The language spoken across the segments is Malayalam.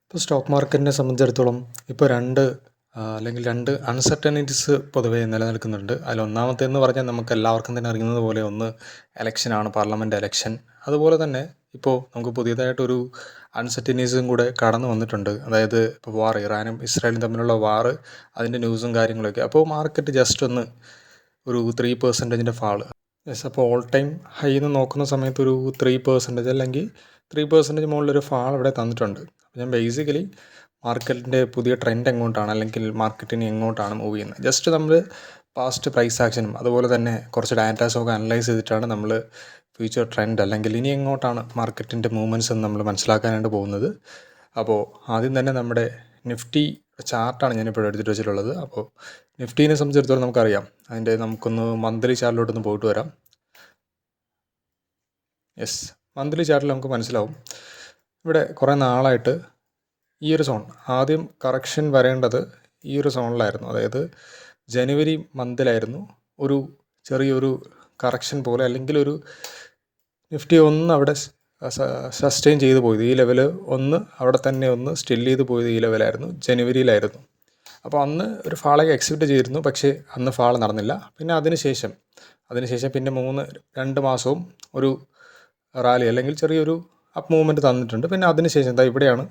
ഇപ്പോൾ സ്റ്റോക്ക് മാർക്കറ്റിനെ സംബന്ധിച്ചിടത്തോളം ഇപ്പോൾ രണ്ട് അൺസർട്ടനിറ്റീസ് പൊതുവേ നിലനിൽക്കുന്നുണ്ട്. അതിലൊന്നാമത്തേതെന്ന് പറഞ്ഞാൽ നമുക്ക് എല്ലാവർക്കും തന്നെ അറിയുന്നത് പോലെ ഒന്ന് എലക്ഷനാണ്, പാർലമെൻറ്റ് എലക്ഷൻ. അതുപോലെ തന്നെ ഇപ്പോൾ നമുക്ക് പുതിയതായിട്ടൊരു അൺസർട്ടനിറ്റീസും കൂടെ കടന്നു വന്നിട്ടുണ്ട്. അതായത് ഇപ്പോൾ ഇറാനും ഇസ്രായേലും തമ്മിലുള്ള അതിൻ്റെ ന്യൂസും കാര്യങ്ങളൊക്കെ. അപ്പോൾ മാർക്കറ്റ് ജസ്റ്റ് ഒന്ന് ഒരു 3% ഫാള്. അപ്പോൾ ഓൾ ടൈം ഹൈ എന്ന് നോക്കുന്ന സമയത്ത് ഒരു 3% അല്ലെങ്കിൽ 3% മുകളിലൊരു ഫാൾ ഇവിടെ തന്നിട്ടുണ്ട്. അപ്പോൾ ഞാൻ ബേസിക്കലി മാർക്കറ്റിൻ്റെ പുതിയ ട്രെൻഡ് എങ്ങോട്ടാണ്, അല്ലെങ്കിൽ മാർക്കറ്റിന് എങ്ങോട്ടാണ് മൂവ് ചെയ്യുന്നത്, ജസ്റ്റ് നമ്മൾ പാസ്റ്റ് പ്രൈസ് ആക്ഷനും അതുപോലെ തന്നെ കുറച്ച് ഡാറ്റാസൊക്കെ അനലൈസ് ചെയ്തിട്ടാണ് നമ്മൾ ഫ്യൂച്ചർ ട്രെൻഡ് അല്ലെങ്കിൽ ഇനി എങ്ങോട്ടാണ് മാർക്കറ്റിൻ്റെ മൂവ്മെൻറ്റ്സ് എന്ന് നമ്മൾ മനസ്സിലാക്കാനായിട്ട് പോകുന്നത്. അപ്പോൾ ആദ്യം തന്നെ നമ്മുടെ നിഫ്റ്റി ചാർട്ടാണ് ഞാനിപ്പോൾ എടുത്തിട്ട് വെച്ചിട്ടുള്ളത്. അപ്പോൾ നിഫ്റ്റീനെ സംബന്ധിച്ചിടത്തോളം നമുക്കറിയാം, നമുക്കൊന്ന് മന്ത്ലി ചാർട്ടിലോട്ടൊന്ന് പോയിട്ട് വരാം. മന്ത്ലി ചാർട്ടിൽ നമുക്ക് മനസ്സിലാവും ഇവിടെ കുറേ നാളായിട്ട് ഈ ഒരു സോൺ, ആദ്യം കറക്ഷൻ വരേണ്ടത് ഈ ഒരു സോണിലായിരുന്നു. അതായത് ജനുവരി മന്തിലായിരുന്നു ഒരു ചെറിയൊരു കറക്ഷൻ പോലെ, അല്ലെങ്കിൽ ഒരു നിഫ്റ്റി ഒന്ന് അവിടെ സസ്റ്റെയിൻ ചെയ്ത് പോയത് ഈ ലെവൽ ഒന്ന് അവിടെ തന്നെ ഒന്ന് സ്റ്റിൽ ചെയ്ത് പോയത് ഈ ലെവലായിരുന്നു, ജനുവരിയിലായിരുന്നു. അപ്പോൾ അന്ന് ഒരു ഫാളൊക്കെ എക്സിക്യൂട്ട് ചെയ്തിരുന്നു, പക്ഷേ അന്ന് ഫാൾ നടന്നില്ല. പിന്നെ അതിനുശേഷം പിന്നെ 2 മാസവും ഒരു റാലി അല്ലെങ്കിൽ ചെറിയൊരു അപ്പ് മൂവ്മെൻറ്റ് തന്നിട്ടുണ്ട്. പിന്നെ അതിനുശേഷം ഇവിടെയാണ്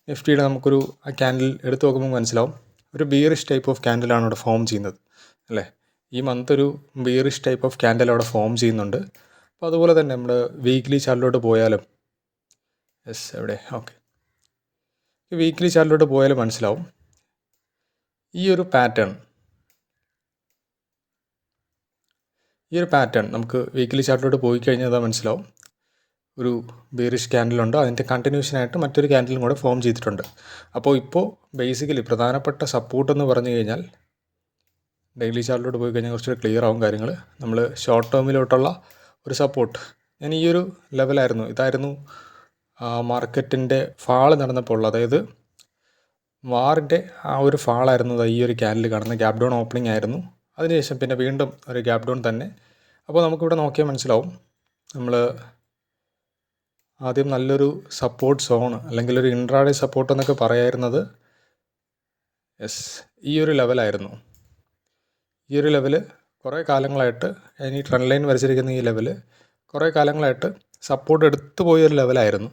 നിഫ്റ്റിയുടെ നമുക്കൊരു ആ ക്യാൻഡിൽ എടുത്തു നോക്കുമ്പോൾ മനസ്സിലാവും ഒരു ബിയറിഷ് ടൈപ്പ് ഓഫ് ക്യാൻഡിലാണ് ഇവിടെ ഫോം ചെയ്യുന്നത്, അല്ലേ? ഈ മന്ത് ഒരു ബിയറിഷ് ടൈപ്പ് ഓഫ് ക്യാൻഡിൽ അവിടെ ഫോം ചെയ്യുന്നുണ്ട്. അപ്പോൾ അതുപോലെ തന്നെ നമ്മൾ വീക്ക്ലി ചാർട്ടിലോട്ട് പോയാലും വീക്ക്ലി ചാർട്ടിലോട്ട് പോയാലും മനസ്സിലാവും ഈ ഒരു പാറ്റേൺ നമുക്ക് വീക്ക്ലി ചാർട്ടിലോട്ട് പോയി കഴിഞ്ഞാൽ അതാ മനസ്സിലാവും ഒരു ബീറിഷ് ക്യാൻഡിലുണ്ട്, അതിൻ്റെ കണ്ടിന്യൂഷനായിട്ട് മറ്റൊരു ക്യാൻഡിലും കൂടെ ഫോം ചെയ്തിട്ടുണ്ട്. അപ്പോൾ ഇപ്പോൾ ബേസിക്കലി പ്രധാനപ്പെട്ട സപ്പോർട്ട് എന്ന് പറഞ്ഞു കഴിഞ്ഞാൽ ഡെയിലി ചാർട്ടിലോട്ട് പോയി കഴിഞ്ഞാൽ കുറച്ചുകൂടി ക്ലിയർ ആവും കാര്യങ്ങൾ. നമ്മൾ ഷോർട്ട് ടേമിലോട്ടുള്ള ഒരു സപ്പോർട്ട് ഞാൻ ഈ ഒരു ഇതായിരുന്നു മാർക്കറ്റിൻ്റെ ഫാള് നടന്നപ്പോൾ ഉള്ളത്. അതായത് വാറിൻ്റെ ആ ഒരു ഫാളായിരുന്നു ഈ ഒരു ക്യാൻഡിൽ കാണുന്ന ഗ്യാപ് ഡൗൺ ഓപ്പണിംഗ് ആയിരുന്നു. അതിനുശേഷം പിന്നെ വീണ്ടും ഒരു ഗ്യാപ് ഡൗൺ തന്നെ. അപ്പോൾ നമുക്കിവിടെ നോക്കിയാൽ മനസ്സിലാവും നമ്മൾ ആദ്യം നല്ലൊരു സപ്പോർട്ട് സോൺ അല്ലെങ്കിൽ ഒരു ഇൻട്രാഡേ സപ്പോർട്ട് എന്നൊക്കെ പറയായിരുന്നത് ഈ ഒരു ലെവലായിരുന്നു. ഈ ഒരു ലെവൽ കുറേ കാലങ്ങളായിട്ട് ഈ ട്രെൻഡ് ലൈൻ വരച്ചിരിക്കുന്ന ഈ ലെവൽ കുറേ കാലങ്ങളായിട്ട് സപ്പോർട്ട് എടുത്തു പോയൊരു ലെവലായിരുന്നു.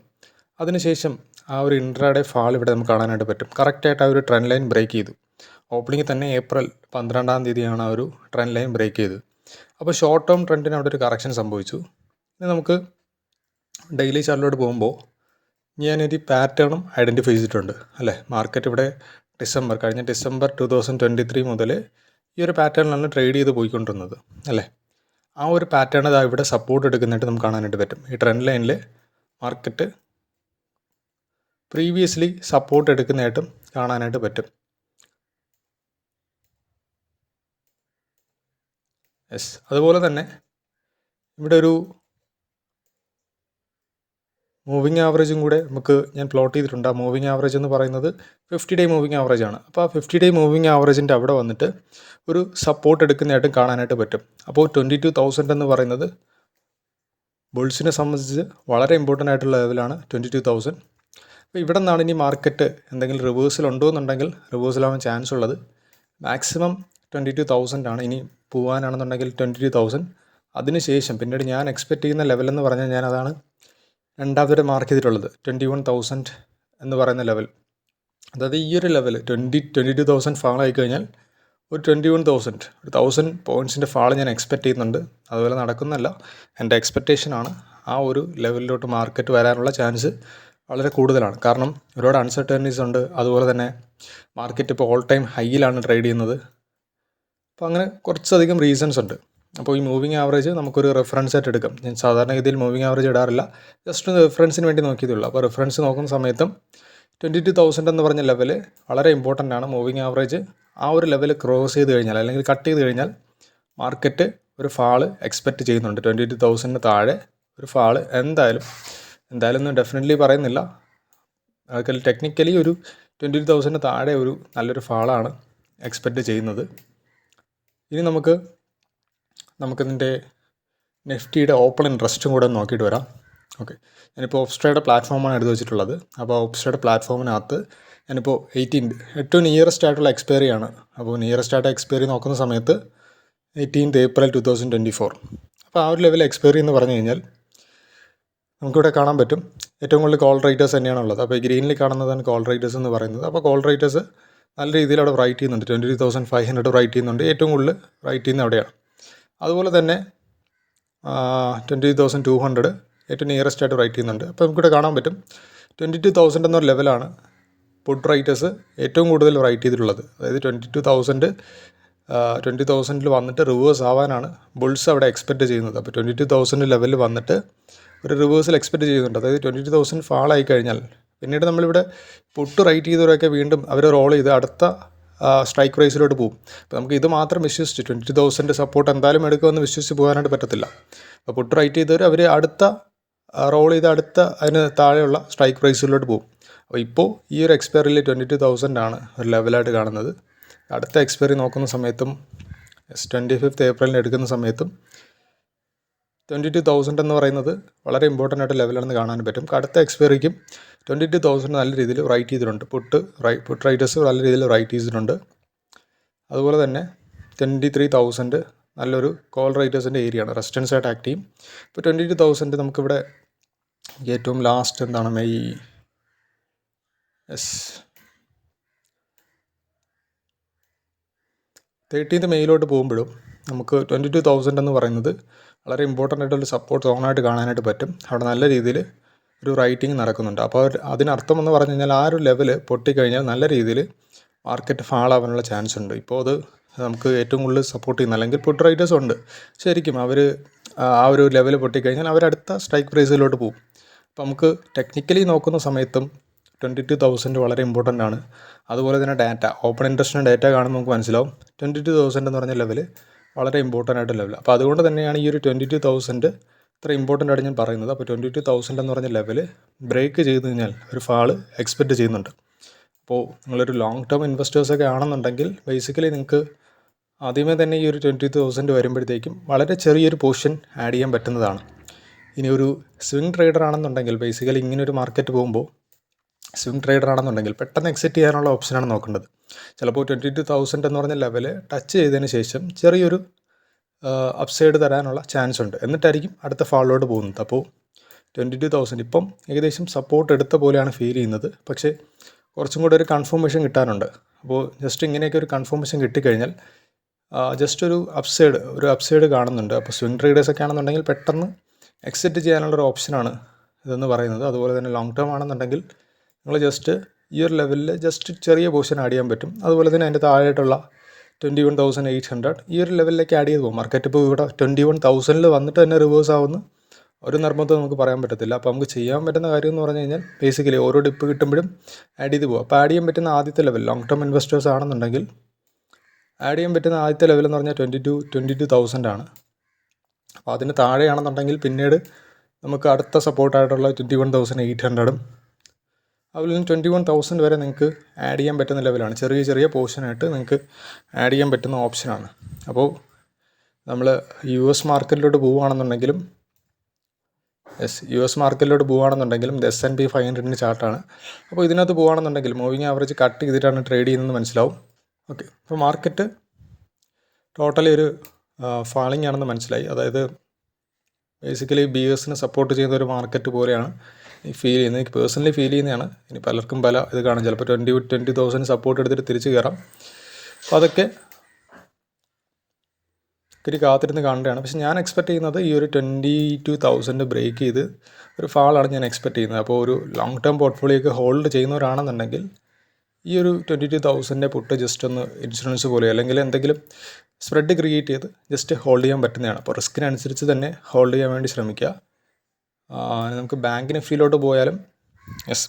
അതിനുശേഷം ആ ഒരു ഇൻട്രാഡേ ഫാൾ ഇവിടെ നമുക്ക് കാണാനായിട്ട് പറ്റും. കറക്റ്റായിട്ട് ആ ഒരു ട്രെൻഡ് ലൈൻ ബ്രേക്ക് ചെയ്തു. ഓപ്പണിംഗ് തന്നെ ഏപ്രിൽ 12-ാം തീയതിയാണ് ആ ഒരു ട്രെൻഡ് ലൈൻ ബ്രേക്ക് ചെയ്തത്. അപ്പോൾ ഷോർട്ട് ടേം ട്രെൻഡിന് അവിടെ ഒരു കറക്ഷൻ സംഭവിച്ചു. ഇനി നമുക്ക് ഡെയിലി ചാർട്ടിലോട്ട് പോകുമ്പോൾ ഞാനൊരു പാറ്റേണും ഐഡൻറ്റിഫൈ ചെയ്തിട്ടുണ്ട്, അല്ലേ? മാർക്കറ്റ് ഇവിടെ കഴിഞ്ഞ ഡിസംബർ 2023 മുതൽ ഈ ഒരു പാറ്റേണിലാണ് ട്രേഡ് ചെയ്ത് പോയിക്കൊണ്ടിരുന്നത്, അല്ലേ? ആ ഒരു പാറ്റേൺ ഇവിടെ സപ്പോർട്ട് എടുക്കുന്നതായിട്ട് നമുക്ക് കാണാനായിട്ട് പറ്റും. ഈ ട്രെൻഡ് ലൈനിൽ മാർക്കറ്റ് പ്രീവിയസ്ലി സപ്പോർട്ട് എടുക്കുന്നതായിട്ടും കാണാനായിട്ട് പറ്റും. അതുപോലെ തന്നെ ഇവിടെ ഒരു മൂവിങ് ആവറേജും കൂടെ ഞാൻ പ്ലോട്ട് ചെയ്തിട്ടുണ്ട്. ആ മൂവിങ് ആവറേജ് എന്ന് പറയുന്നത് 50 ഡേ മൂവിങ് ആവറേജ് ആണ്. അപ്പോൾ ആ 50 ഡേ മൂവിങ് ആവറേജിൻ്റെ അവിടെ വന്നിട്ട് ഒരു സപ്പോർട്ട് എടുക്കുന്നതായിട്ടും കാണാനായിട്ട് പറ്റും. അപ്പോൾ 22,000 എന്ന് പറയുന്നത് ബുൾസിനെ സംബന്ധിച്ച് വളരെ ഇമ്പോർട്ടൻ്റ് ആയിട്ടുള്ള ലെവലാണ് 22,000. അപ്പോൾ ഇവിടെ നിന്നാണ് ഇനി മാർക്കറ്റ് എന്തെങ്കിലും റിവേഴ്സൽ ഉണ്ടോ എന്നുണ്ടെങ്കിൽ റിവേഴ്സലാവാൻ ചാൻസ് ഉള്ളത്. മാക്സിമം 22,000 ആണ്. ഇനി പോകാനാണെന്നുണ്ടെങ്കിൽ 22,000. അതിനുശേഷം പിന്നീട് ഞാൻ എക്സ്പെക്റ്റ് ചെയ്യുന്ന ലെവലെന്ന് പറഞ്ഞാൽ ഞാൻ അതാണ് രണ്ടാമത്തെ മാർക്ക് ചെയ്തിട്ടുള്ളത് 21,000 എന്ന് പറയുന്ന ലെവൽ. അതായത് ഈ ഒരു ലെവൽ 22,000 ഫാൾ ആയിക്കഴിഞ്ഞാൽ ഒരു 1000 പോയിൻറ്റ്സിൻ്റെ ഫാൾ ഞാൻ എക്സ്പെക്റ്റ് ചെയ്യുന്നുണ്ട്. അതുപോലെ നടക്കുന്നല്ല, എൻ്റെ എക്സ്പെക്റ്റേഷനാണ്. ആ ഒരു ലെവലിലോട്ട് മാർക്കറ്റ് വരാനുള്ള ചാൻസ് വളരെ കൂടുതലാണ്. കാരണം ഒരുപാട് അൺസർട്ടനിറ്റീസ് ഉണ്ട്. അതുപോലെ തന്നെ മാർക്കറ്റ് ഇപ്പോൾ ഓൾ ടൈം ഹൈയിലാണ് ട്രേഡ് ചെയ്യുന്നത്. അപ്പോൾ അങ്ങനെ കുറച്ചധികം റീസൺസ് ഉണ്ട്. അപ്പോൾ ഈ മൂവിങ് ആവറേജ് നമുക്കൊരു റെഫറൻസ് ആയിട്ട് എടുക്കാം. ഞാൻ സാധാരണ ഇതിൽ മൂവിങ് ആവറേജ് ഇടാറില്ല, ജസ്റ്റ് ഒന്ന് റെഫറൻസിന് വേണ്ടി നോക്കിയതുള്ളൂ. അപ്പോൾ റെഫറൻസ് നോക്കുന്ന സമയത്തും 22,000 എന്ന് പറഞ്ഞ ലെവൽ വളരെ ഇമ്പോർട്ടൻ്റ് ആണ്. മൂവിങ് ആവറേജ് ആ ഒരു ലെവൽ ക്രോസ് ചെയ്ത് കഴിഞ്ഞാൽ അല്ലെങ്കിൽ കട്ട് ചെയ്ത് കഴിഞ്ഞാൽ മാർക്കറ്റ് ഒരു ഫാള് എക്സ്പെക്റ്റ് ചെയ്യുന്നുണ്ട്. 22,000 താഴെ ഒരു ഫാള് എന്തായാലും ഒന്നും ഡെഫിനറ്റ്ലി പറയുന്നില്ല. ടെക്നിക്കലി ഒരു 22,000 താഴെ ഒരു നല്ലൊരു ഫാളാണ് എക്സ്പെക്റ്റ് ചെയ്യുന്നത്. ഇനി നമുക്കിതിൻ്റെ നിഫ്റ്റിയുടെ ഓപ്പൺ ഇൻട്രസ്റ്റും കൂടെ നോക്കിയിട്ട് വരാം. ഓക്കെ, ഞാനിപ്പോൾ ഓപ്സ്ട്രയുടെ പ്ലാറ്റ്ഫോമാണ് എടുത്ത് വെച്ചിട്ടുള്ളത്. അപ്പോൾ ഓപ്സ്ട്രയുടെ പ്ലാറ്റ്ഫോമിനകത്ത് ഞാനിപ്പോൾ 18th ഏറ്റവും നിയറസ്റ്റ് ആയിട്ടുള്ള എക്സ്പയറി ആണ്. അപ്പോൾ നിയറസ്റ്റ് ആയിട്ട് എക്സ്പയറി നോക്കുന്ന സമയത്ത് 18th April 2024. അപ്പോൾ ആ ഒരു ലെവൽ എക്സ്പയറി എന്ന് പറഞ്ഞു കഴിഞ്ഞാൽ നമുക്കിവിടെ കാണാൻ പറ്റും ഏറ്റവും കൂടുതൽ കോൾ റൈറ്റേഴ്സ് തന്നെയാണുള്ളത്. അപ്പോൾ ഈ ഗ്രീനിൽ കാണുന്നതാണ് കോൾ റൈറ്റേഴ്സ് എന്ന് പറയുന്നത്. അപ്പോൾ കോൾ റൈറ്റേഴ്സ് നല്ല രീതിയിൽ അവിടെ റൈറ്റ് ചെയ്യുന്നുണ്ട്. 22,500 റൈറ്റ് ചെയ്യുന്നുണ്ട്. ഏറ്റവും കൂടുതൽ റൈറ്റ് ചെയ്യുന്നത് അവിടെയാണ്. അതുപോലെ തന്നെ 20,200 ഏറ്റവും നിയറസ്റ്റ് ആയിട്ട് റൈറ്റ് ചെയ്യുന്നുണ്ട്. അപ്പോൾ നമുക്കിവിടെ കാണാൻ പറ്റും 22,000 എന്നൊരു ലെവലാണ് പുട്ട് റൈറ്റേഴ്സ് ഏറ്റവും കൂടുതൽ റൈറ്റ് ചെയ്തിട്ടുള്ളത്. അതായത് 20,000 വന്നിട്ട് റിവേഴ്സ് ആവാനാണ് ബുൾസ് അവിടെ എക്സ്പെക്റ്റ് ചെയ്യുന്നത്. അപ്പോൾ 22,000 ലെവലിൽ വന്നിട്ട് ഒരു റിവേഴ്സൽ എക്സ്പെക്റ്റ് ചെയ്യുന്നുണ്ട്. അതായത് 22,000 ഫാളായി കഴിഞ്ഞാൽ പിന്നീട് നമ്മളിവിടെ പുട്ട് റൈറ്റ് ചെയ്തവരൊക്കെ വീണ്ടും അവർ റോൾ ചെയ്ത് അടുത്ത സ്ട്രൈക്ക് പ്രൈസിലോട്ട് പോകും. അപ്പോൾ നമുക്ക് ഇത് മാത്രം വിശ്വസിച്ച് 20,000 സപ്പോർട്ട് എന്തായാലും എടുക്കുമെന്ന് വിശ്വസിച്ച് പോകാനായിട്ട് പറ്റത്തില്ല. അപ്പോൾ പുട്ട് റൈറ്റ് ചെയ്തവർ അവർ അടുത്ത റോൾ ചെയ്ത് അടുത്ത അതിന് താഴെയുള്ള സ്ട്രൈക്ക് പ്രൈസിലോട്ട് പോകും. അപ്പോൾ ഇപ്പോൾ ഈ ഒരു എക്സ്പയറിയിൽ 22,000 ആണ് ഒരു ലെവലായിട്ട് കാണുന്നത്. അടുത്ത എക്സ്പയറി നോക്കുന്ന സമയത്തും 25th April എടുക്കുന്ന സമയത്തും 22,000 എന്ന് പറയുന്നത് വളരെ ഇമ്പോർട്ടൻ്റ് ആയിട്ട് ലെവലാണെന്ന് കാണാൻ പറ്റും. അടുത്ത എക്സ്പയറിക്കും 22,000 നല്ല രീതിയിൽ റൈറ്റ് ചെയ്തിട്ടുണ്ട്. പുട്ട് റൈറ്റേഴ്സ് നല്ല രീതിയിൽ റൈറ്റ് ചെയ്തിട്ടുണ്ട്. അതുപോലെ തന്നെ 23,000 നല്ലൊരു കോൾ റൈറ്റേഴ്സിൻ്റെ ഏരിയയാണ്, റെസിസ്റ്റൻസ് ആയിട്ട് ആക്ട് ചെയ്യും. ഇപ്പോൾ 22,000 നമുക്കിവിടെ ഏറ്റവും ലാസ്റ്റ് എന്താണ് മെയ് 13th Mayയിലോട്ട് പോകുമ്പോഴും നമുക്ക് 22,000 എന്ന് പറയുന്നത് വളരെ ഇമ്പോർട്ടൻ്റ് ആയിട്ടുള്ള സപ്പോർട്ട് സോണായിട്ട് കാണാനായിട്ട് പറ്റും. അവിടെ നല്ല രീതിയിൽ ഒരു റൈറ്റിംഗ് നടക്കുന്നുണ്ട്. അപ്പോൾ അതിനർത്ഥം എന്ന് പറഞ്ഞു കഴിഞ്ഞാൽ ആ ഒരു ലെവൽ പൊട്ടിക്കഴിഞ്ഞാൽ നല്ല രീതിയിൽ മാർക്കറ്റ് ഫാളാവാനുള്ള ചാൻസ് ഉണ്ട്. ഇപ്പോൾ അത് നമുക്ക് ഏറ്റവും കൂടുതൽ സപ്പോർട്ട് ചെയ്യുന്ന അല്ലെങ്കിൽ പുട്ട് റൈറ്റേഴ്സ് ഉണ്ട് ശരിക്കും അവർ ആ ഒരു ലെവൽ പൊട്ടിക്കഴിഞ്ഞാൽ അവരടുത്ത സ്ട്രൈക്ക് പ്രൈസിലോട്ട് പോകും. അപ്പോൾ നമുക്ക് ടെക്നിക്കലി നോക്കുന്ന സമയത്തും 22,000 വളരെ ഇമ്പോർട്ടൻ്റ് ആണ്. അതുപോലെ തന്നെ ഡാറ്റ ഓപ്പൺ ഇൻട്രസ്റ്റിൻ്റെ ഡാറ്റ കാണുമ്പോൾ നമുക്ക് മനസ്സിലാവും 22,000 എന്ന് പറഞ്ഞ ലെവൽ വളരെ ഇമ്പോർട്ടൻ്റ് ആയിട്ട് ലെവൽ. അപ്പോൾ അതുകൊണ്ട് തന്നെയാണ് ഈ ഒരു 22,000 ഇത്ര ഇമ്പോർട്ടൻ്റ് ആയിട്ട് ഞാൻ പറയുന്നത്. അപ്പോൾ 22,000 എന്ന് പറഞ്ഞ ലെവൽ ബ്രേക്ക് ചെയ്ത് കഴിഞ്ഞാൽ ഒരു ഫാള് എക്സ്പെക്റ്റ് ചെയ്യുന്നുണ്ട്. അപ്പോൾ നിങ്ങളൊരു ലോങ് ടേം ഇൻവെസ്റ്റേഴ്സൊക്കെ ആണെന്നുണ്ടെങ്കിൽ ബേസിക്കലി നിങ്ങൾക്ക് ആദ്യമേ തന്നെ ഈ ഒരു 20,000 വരുമ്പോഴത്തേക്കും വളരെ ചെറിയൊരു പോർഷൻ ആഡ് ചെയ്യാൻ പറ്റുന്നതാണ്. ഇനി ഒരു സ്വിംഗ് ട്രേഡർ ആണെന്നുണ്ടെങ്കിൽ ബേസിക്കലി ഇങ്ങനൊരു മാർക്കറ്റ് പോകുമ്പോൾ സ്വിംഗ് ട്രേഡർ ആണെന്നുണ്ടെങ്കിൽ പെട്ടെന്ന് എക്സിറ്റ് ചെയ്യാനുള്ള ഓപ്ഷനാണ് നോക്കേണ്ടത്. ചിലപ്പോൾ 22,000 എന്ന് പറഞ്ഞ ലെവൽ ടച്ച് ചെയ്തതിന് ശേഷം ചെറിയൊരു അപ്സൈഡ് തരാനുള്ള ചാൻസ് ഉണ്ട്, എന്നിട്ടായിരിക്കും അടുത്ത ഫാളിലോട്ട് പോകുന്നത്. അപ്പോൾ 22,000 ഇപ്പം ഏകദേശം സപ്പോർട്ട് എടുത്ത പോലെയാണ് ഫീൽ ചെയ്യുന്നത്. പക്ഷേ കുറച്ചും കൂടെ ഒരു കൺഫർമേഷൻ കിട്ടാനുണ്ട്. അപ്പോൾ ജസ്റ്റ് ഇങ്ങനെയൊക്കെ ഒരു കൺഫർമേഷൻ കിട്ടിക്കഴിഞ്ഞാൽ ജസ്റ്റ് ഒരു അപ്സൈഡ് കാണുന്നുണ്ട്. അപ്പോൾ സ്വിംഗ് ട്രേഡേഴ്സൊക്കെ ആണെന്നുണ്ടെങ്കിൽ പെട്ടെന്ന് എക്സിറ്റ് ചെയ്യാനുള്ളൊരു ഓപ്ഷനാണ് ഇതെന്ന് പറയുന്നത്. അതുപോലെ തന്നെ ലോങ് ടേം ആണെന്നുണ്ടെങ്കിൽ നിങ്ങൾ ജസ്റ്റ് ഈ ഒരു ലെവലിൽ ജസ്റ്റ് ചെറിയ പോർഷൻ ആഡ് ചെയ്യാൻ പറ്റും. അതുപോലെ തന്നെ അതിൻ്റെ താഴെയായിട്ടുള്ള 21,800 ഈ ഒരു ലെവലിലേക്ക് ആഡ് ചെയ്ത് പോകും. മാർക്കറ്റ് ഇപ്പോൾ ഇവിടെ 21,000 വന്നിട്ട് തന്നെ റിവേഴ്സ് ആവുന്ന ഒരു നിർബന്ധം നമുക്ക് പറയാൻ പറ്റത്തില്ല. അപ്പോൾ നമുക്ക് ചെയ്യാൻ പറ്റുന്ന കാര്യം എന്ന് പറഞ്ഞു കഴിഞ്ഞാൽ ബേസിക്കലി ഓരോ ഡിപ്പ് കിട്ടുമ്പോഴും ആഡ് ചെയ്ത് പോകും. അപ്പോൾ ആഡ് ചെയ്യാൻ പറ്റുന്ന ആദ്യത്തെ ലെവൽ ലോങ് ടേം ഇൻവെസ്റ്റേഴ്സ് ആണെന്നുണ്ടെങ്കിൽ ആഡ് ചെയ്യാൻ പറ്റുന്ന ആദ്യത്തെ ലെവൽ എന്ന് പറഞ്ഞാൽ 22,000 ആണ്. അപ്പോൾ അതിന് താഴെയാണെന്നുണ്ടെങ്കിൽ പിന്നീട് നമുക്ക് അടുത്ത സപ്പോർട്ടായിട്ടുള്ള 21,800 അതുപോലെ തന്നെ 21,000 വരെ നിങ്ങൾക്ക് ആഡ് ചെയ്യാൻ പറ്റുന്ന ലെവലാണ്. ചെറിയ പോർഷനായിട്ട് നിങ്ങൾക്ക് ആഡ് ചെയ്യാൻ പറ്റുന്ന ഓപ്ഷനാണ്. അപ്പോൾ നമ്മൾ US മാർക്കറ്റിലോട്ട് പോവുകയാണെന്നുണ്ടെങ്കിലും ഇത് S&P 500 ചാർട്ടാണ്. അപ്പോൾ ഇതിനകത്ത് പോവുകയാണെന്നുണ്ടെങ്കിൽ മൂവിങ് ആവറേജ് കട്ട് ചെയ്തിട്ടാണ് ട്രേഡ് ചെയ്യുന്നതെന്ന് മനസ്സിലാവും. ഓക്കെ, അപ്പോൾ മാർക്കറ്റ് ടോട്ടലി ഒരു ഫാളിംഗ് ആണെന്ന് മനസ്സിലായി. അതായത് ബേസിക്കലി ബിയേഴ്സിനെ സപ്പോർട്ട് ചെയ്യുന്ന ഒരു മാർക്കറ്റ് പോലെയാണ് ഫീൽ ചെയ്യുന്നത്. എനിക്ക് പേഴ്സണലി ഫീൽ ചെയ്യുന്നതാണ്. ഇനി പലർക്കും പല ഇത് കാണും. ചിലപ്പോൾ 20,000 സപ്പോർട്ട് എടുത്തിട്ട് തിരിച്ച് കയറാം. അപ്പോൾ അതൊക്കെ ഒത്തിരി കാത്തിരുന്ന് കാണേണ്ടതാണ്. പക്ഷേ ഞാൻ എക്സ്പെക്റ്റ് ചെയ്യുന്നത് ഈ ഒരു 22,000 ബ്രേക്ക് ചെയ്ത് ഒരു ഫാളാണ് ഞാൻ എക്സ്പെക്റ്റ് ചെയ്യുന്നത്. അപ്പോൾ ഒരു ലോങ് ടേം പോർട്ട്ഫോളിയോയൊക്കെ ഹോൾഡ് ചെയ്യുന്നവരാണെന്നുണ്ടെങ്കിൽ ഈ ഒരു 22,000 പുട്ട് ജസ്റ്റ് ഒന്ന് ഇൻഷുറൻസ് പോലെ അല്ലെങ്കിൽ എന്തെങ്കിലും സ്പ്രെഡ് ക്രിയേറ്റ് ചെയ്ത് ജസ്റ്റ് ഹോൾഡ് ചെയ്യാൻ പറ്റുന്നതാണ്. അപ്പോൾ റിസ്കിനനുസരിച്ച് തന്നെ ഹോൾഡ് ചെയ്യാൻ വേണ്ടി ശ്രമിക്കുക. നമുക്ക് ബാങ്ക് നിഫ്റ്റിയിലോട്ട് പോയാലും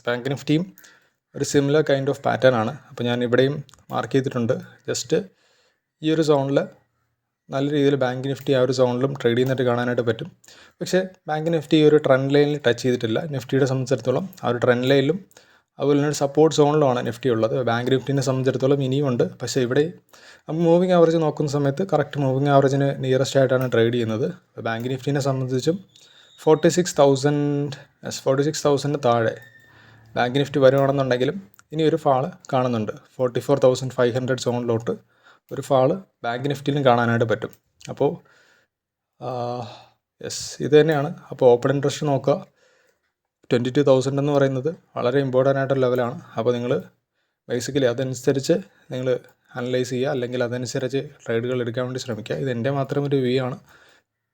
ബാങ്ക് നിഫ്റ്റിയും ഒരു സിമിലർ കൈൻഡ് ഓഫ് പാറ്റേൺ ആണ്. അപ്പോൾ ഞാൻ ഇവിടെയും മാർക്ക് ചെയ്തിട്ടുണ്ട്. ജസ്റ്റ് ഈ ഒരു സോണിൽ നല്ല രീതിയിൽ ബാങ്ക് നിഫ്റ്റി ആ ഒരു സോണിലും ട്രേഡ് ചെയ്യുന്നതായിട്ട് കാണാനായിട്ട് പറ്റും. പക്ഷേ ബാങ്ക് നിഫ്റ്റി ഈ ഒരു ട്രെൻഡ് ലൈനിൽ ടച്ച് ചെയ്തിട്ടില്ല. നിഫ്റ്റിയുടെ സംബന്ധിച്ചിടത്തോളം ആ ഒരു ട്രെൻഡ് ലൈനിലും അതുപോലെ തന്നെ സപ്പോർട്ട് സോണിലുമാണ് നിഫ്റ്റി ഉള്ളത്. ബാങ്ക് നിഫ്റ്റിനെ സംബന്ധിച്ചിടത്തോളം ഇനിയും ഉണ്ട്. പക്ഷേ ഇവിടെ നമ്മൾ മൂവിങ് ആവറേജ് നോക്കുന്ന സമയത്ത് കറക്റ്റ് മൂവിങ് ആവറേജിന് നിയറസ്റ്റ് ആയിട്ടാണ് ട്രേഡ് ചെയ്യുന്നത്. ബാങ്ക് നിഫ്റ്റിനെ സംബന്ധിച്ചും 46,000 താഴെ ബാങ്ക് നിഫ്റ്റി വരുവാണെന്നുണ്ടെങ്കിലും ഇനി ഒരു ഫാള് കാണുന്നുണ്ട്. 44,500 സോണിലോട്ട് ഒരു ഫാള് ബാങ്ക് നിഫ്റ്റിയിലും കാണാനായിട്ട് പറ്റും. അപ്പോൾ ഇത് തന്നെയാണ്. അപ്പോൾ ഓപ്പൺ ഇൻട്രസ്റ്റ് നോക്കുക. 22,000 എന്ന് പറയുന്നത് വളരെ ഇമ്പോർട്ടൻ്റ് ആയിട്ടൊരു ലെവലാണ്. അപ്പോൾ നിങ്ങൾ ബേസിക്കലി അതനുസരിച്ച് നിങ്ങൾ അനലൈസ് ചെയ്യുക, അല്ലെങ്കിൽ അതനുസരിച്ച് ട്രേഡുകൾ എടുക്കാൻ വേണ്ടി ശ്രമിക്കുക. ഇത് എൻ്റെ മാത്രം ഒരു വ്യൂ ആണ്.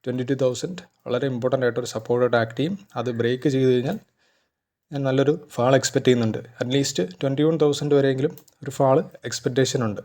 22,000 വളരെ ഇമ്പോർട്ടൻ്റ് ആയിട്ടൊരു സപ്പോർട്ടായിട്ട് ആക്ട് ചെയ്യും. അത് ബ്രേക്ക് ചെയ്ത് കഴിഞ്ഞാൽ ഞാൻ നല്ലൊരു ഫാൾ എക്സ്പെക്റ്റ് ചെയ്യുന്നുണ്ട്. അറ്റ്ലീസ്റ്റ് 21,000 വരെയെങ്കിലും ഒരു ഫാൾ എക്സ്പെക്റ്റേഷൻ ഉണ്ട്.